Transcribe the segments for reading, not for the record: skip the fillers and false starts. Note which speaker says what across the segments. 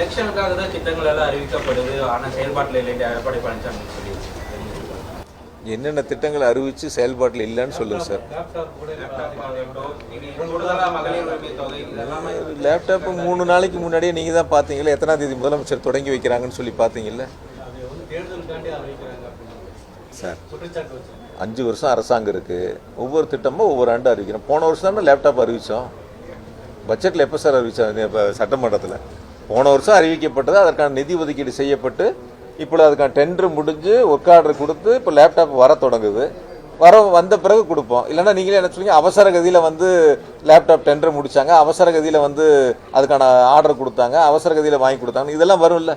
Speaker 1: எலெக்ஷனுக்காக தான் திட்டங்கள் எல்லாம் அறிவிக்கப்படுது, ஆனால் செயல்பாட்டில் இல்லை எடப்பாடி பழனிசாமி சொல்லி
Speaker 2: என்னென்ன திட்டங்களை அறிவிச்சு செயல்பாட்டில் இல்லைன்னு சொல்லுங்க சார். லேப்டாப் 3 நாளைக்கு முன்னாடியே நீங்கள் தான் பார்த்தீங்களா, எத்தனாம் தேதி முதலமைச்சர் தொடங்கி வைக்கிறாங்கன்னு சொல்லி பார்த்தீங்கல்ல சார். 5 வருஷம் அரசாங்கம் இருக்குது, ஒவ்வொரு திட்டமும் ஒவ்வொரு ஆண்டு அறிவிக்கிறோம். போன வருஷம் தானே லேப்டாப் அறிவித்தோம், பட்ஜெட்டில் எப்போ சார் அறிவித்தோம்? இப்போ சட்டமன்றத்தில் போன வருஷம் அறிவிக்கப்பட்டது, அதற்கான நிதி ஒதுக்கீடு செய்யப்பட்டு இப்போ அதுக்கான டெண்டர் முடிஞ்சு ஒர்க் ஆர்டர் கொடுத்து இப்போ லேப்டாப் வர தொடங்குது. வந்த பிறகு கொடுப்போம். இல்லைன்னா நீங்களே என்ன சொல்லுங்க, அவசர கதியில் லேப்டாப் டெண்டர் முடித்தாங்க, அவசர கதியில் அதுக்கான ஆர்டர் கொடுத்தாங்க, அவசர கதியில் வாங்கி கொடுத்தாங்க, இதெல்லாம் வரும்ல.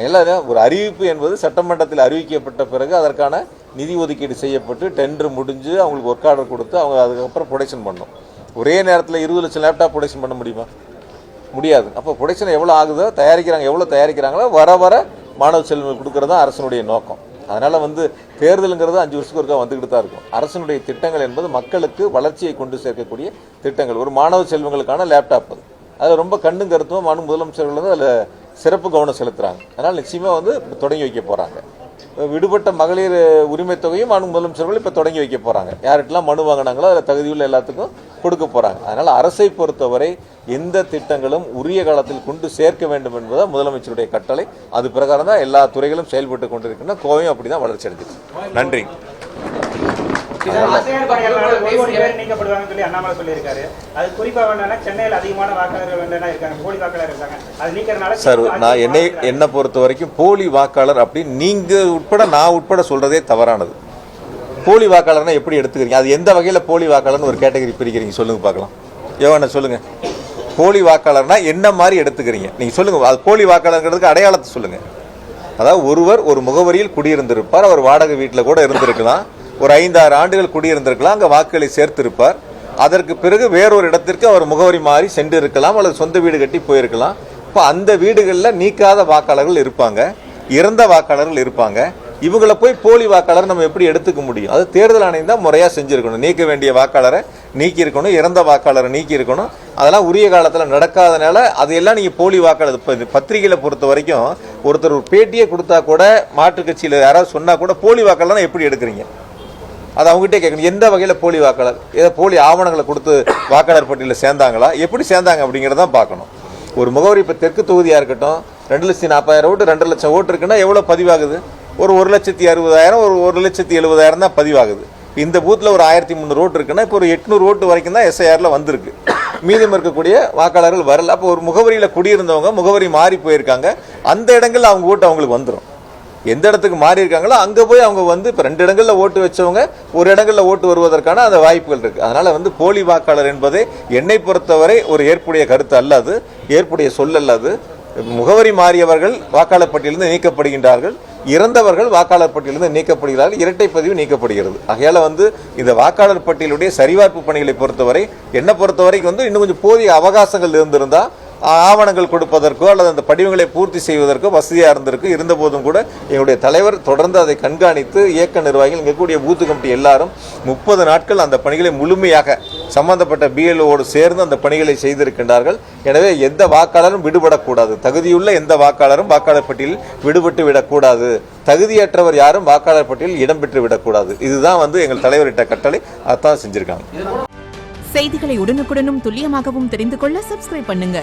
Speaker 2: எல்லாம் ஒரு அறிவிப்பு என்பது சட்டமன்றத்தில் அறிவிக்கப்பட்ட பிறகு அதற்கான நிதி ஒதுக்கீடு செய்யப்பட்டு டெண்டர் முடிஞ்சு அவங்களுக்கு ஒர்க் ஆர்டர் கொடுத்து அவங்க அதுக்கப்புறம் ப்ரொடக்ஷன் பண்ணணும். ஒரே நேரத்தில் 20 லட்சம் லேப்டாப் ப்ரொடக்ஷன் பண்ண முடியுமா? முடியாது. அப்போ ப்ரொடக்ஷன் எவ்வளோ ஆகுதோ தயாரிக்கிறாங்க, எவ்வளோ தயாரிக்கிறாங்களோ வர மாணவ செல்வங்களுக்கு கொடுக்கறது தான் அரசனுடைய நோக்கம். அதனால் தேர்தலுங்கிறது 5 வருஷத்துக்கு ஒருக்கா வந்துக்கிட்டு தான் இருக்கும். அரசனுடைய திட்டங்கள் என்பது மக்களுக்கு வளர்ச்சியை கொண்டு சேர்க்கக்கூடிய திட்டங்கள். ஒரு மாணவ செல்வங்களுக்கான லேப்டாப் அதில் ரொம்ப கண்ணும் கருத்தும் மாநில முதலமைச்சர்கள் அதில் சிறப்பு கவனம் செலுத்துகிறாங்க. அதனால் நிச்சயமாக தொடங்கி வைக்க போகிறாங்க. விடுபட்ட மகளிர் உரிமை தொகையும் மாநில முதலமைச்சர்கள் இப்போ தொடங்கி வைக்க போகிறாங்க. யார்கிட்டலாம் மனு வாங்கினாங்களோ அதில் தகுதியுள்ள எல்லாத்துக்கும் கொடுக்க போகிறாங்க. அதனால் அரசை பொறுத்தவரை எந்த திட்டங்களும் உரிய காலத்தில் கொண்டு சேர்க்க வேண்டும் என்பது முதலமைச்சருடைய கட்டளை. அது பிரகாரம் தான் எல்லா துறைகளும் செயல்பட்டு கொண்டிருக்கின்றன. கோவையும் அப்படி தான் வளர்ச்சி அடைஞ்சிருக்கு. நன்றி. சார், நான் என்னை பொறுத்த வரைக்கும் போலி வாக்காளர் அப்படின்னு நீங்க உட்பட நான் உட்பட சொல்றதே தவறானது. போலி வாக்காளர்னா எப்படி எடுத்துக்கிறீங்க? அது எந்த வகையில போலி வாக்காளர்னு ஒரு கேட்டகரி பிரிக்கிறீங்க சொல்லுங்க பார்க்கலாம். யோகண்ணா சொல்லுங்க, போலி வாக்காளர்னா என்ன மாதிரி எடுத்துக்கிறீங்க நீங்க சொல்லுங்க. அது போலி வாக்காளர்ங்கிறதுக்கு அடையாளத்தை சொல்லுங்க. அதாவது ஒருவர் ஒரு முகவரியில் குடியிருந்திருப்பார், அவர் வாடகை வீட்டில் கூட இருந்திருக்கலாம், ஒரு 5-6 ஆண்டுகள் குடியிருந்திருக்கலாம், அங்கே வாக்குகளை சேர்த்திருப்பார். அதற்கு பிறகு வேறொரு இடத்திற்கு அவர் முகவரி மாறி சென்று இருக்கலாம், அல்லது சொந்த வீடு கட்டி போயிருக்கலாம். இப்போ அந்த வீடுகளில் நீக்காத வாக்காளர்கள் இருப்பாங்க, இறந்த வாக்காளர்கள் இருப்பாங்க. இவங்களை போய் போலி வாக்காளர் நம்ம எப்படி எடுத்துக்க முடியும்? அது தேர்தல் ஆணையம் தான் முறையாக செஞ்சுருக்கணும். நீக்க வேண்டிய வாக்காளரை நீக்கியிருக்கணும், இறந்த வாக்காளரை நீக்கியிருக்கணும். அதெல்லாம் உரிய காலத்தில் நடக்காதனால அதையெல்லாம் நீங்கள் போலி வாக்காளர். இப்போ பத்திரிகையில் பொறுத்த வரைக்கும் ஒருத்தர் ஒரு பேட்டியை கொடுத்தா கூட மாற்றுக் கட்சியில் யாராவது சொன்னால் கூட போலி வாக்காளர்னா எப்படி எடுக்கிறீங்க? அது அவங்ககிட்டே கேட்கணும். எந்த வகையில் போலி வாக்காளர், ஏதோ போலி ஆவணங்களை கொடுத்து வாக்காளர் பட்டியலில் சேர்ந்தாங்களா, எப்படி சேர்ந்தாங்க அப்படிங்கிறதான் பார்க்கணும். ஒரு முகவரி இப்போ தெற்கு தொகுதியாக இருக்கட்டும், 2,40,000 ஓட்டு 2 லட்சம் ஓட்டு இருக்குன்னா எவ்வளோ பதிவாகுது? ஒரு 1,60,000 ஒரு 1,70,000 தான் பதிவாகுது. இந்த பூத்தில் ஒரு 1,300 ஓட்டு இருக்குன்னா இப்போ ஒரு 800 ஓட்டு வரைக்கும் தான் SIRல வந்திருக்கு. மீதம் இருக்கக்கூடிய வாக்காளர்கள் வரல. அப்போ ஒரு முகவரியில் குடியிருந்தவங்க முகவரி மாறி போயிருக்காங்க, அந்த இடங்களில் அவங்க ஓட்டு அவங்களுக்கு வந்துடும். எந்த இடத்துக்கு மாறி இருக்காங்களோ அங்கே போய் அவங்க இப்போ 2 இடங்களில் ஓட்டு வச்சவங்க ஒரு இடங்களில் ஓட்டு வருவதற்கான அந்த வாய்ப்புகள் இருக்குது. அதனால் போலி வாக்காளர் என்பதே என்னை பொறுத்தவரை ஒரு ஏற்புடைய கருத்து அல்ல, அது ஏற்புடைய சொல் அல்ல. அது முகவரி மாறியவர்கள் வாக்காளர் பட்டியலிருந்து நீக்கப்படுகின்றார்கள், இறந்தவர்கள் வாக்காளர் பட்டியலிருந்து நீக்கப்படுகிறார்கள், இரட்டை பதிவு நீக்கப்படுகிறது. ஆகையால் இந்த வாக்காளர் பட்டியலுடைய சரிபார்ப்பு பணிகளை பொறுத்தவரை என்னை பொறுத்தவரைக்கும் இன்னும் கொஞ்சம் போதிய அவகாசங்கள் இருந்திருந்தால் ஆவணங்கள் கொடுப்பதற்கோ அல்லது அந்த படிவங்களை பூர்த்தி செய்வதற்கோ வசதியாக இருந்திருக்கு. இருந்தபோதும் கூட எங்களுடைய தலைவர் தொடர்ந்து அதை கண்காணித்து இயக்க நிர்வாகிகள் இங்கே கூடிய பூத்து கமிட்டி எல்லாரும் 30 நாட்கள் அந்த பணிகளை முழுமையாக சம்பந்தப்பட்ட BLOவோடு சேர்ந்து அந்த பணிகளை செய்திருக்கின்றார்கள். எனவே எந்த வாக்காளரும் விடுபடக்கூடாது, தகுதியுள்ள எந்த வாக்காளரும் வாக்காளர் பட்டியலில் விடுபட்டு விடக்கூடாது, தகுதியற்றவர் யாரும் வாக்காளர் பட்டியலில் இடம்பெற்று விடக்கூடாது. இதுதான் எங்கள் தலைவரிட்ட கட்டளை. அதான் செஞ்சிருக்காங்க.
Speaker 3: செய்திகளை உடனுக்குடனும் துல்லியமாகவும் தெரிந்து கொள்ள சப்ஸ்கிரைப் பண்ணுங்க.